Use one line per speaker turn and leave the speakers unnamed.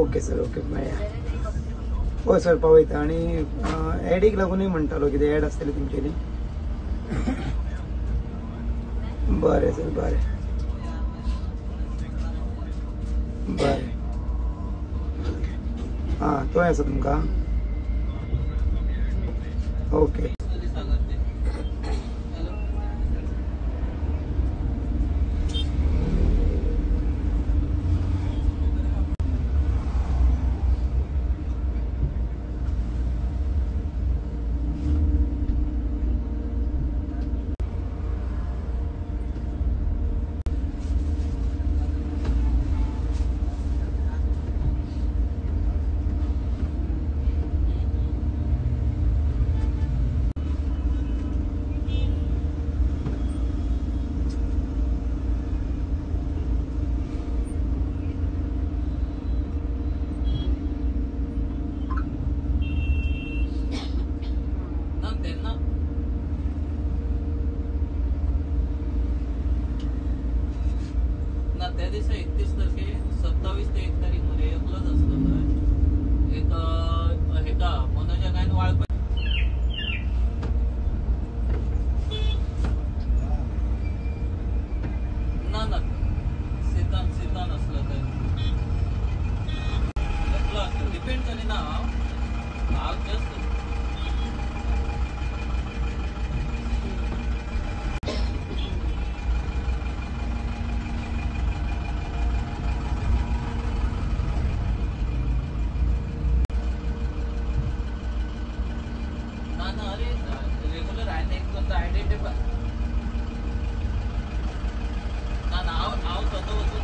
okay sir okay मेळया हय sir पावयता आनी एडीक लागूनय म्हणटालो कितें एड आसतली तुमचेली बरें सर बरें बरें हां तो आसा तुमकां ओके
त्या दिवशी 31 तारखे 27 ते 1 तारीख मध्ये एकलंच असतं एक हे का मनोजा गायन वाळप ना ना सीतान असलं तर एकलं असतं डिपेंड करी ना हांव जस्ट रेग्युलर आयडेंटिफाय ना हांव स्वतः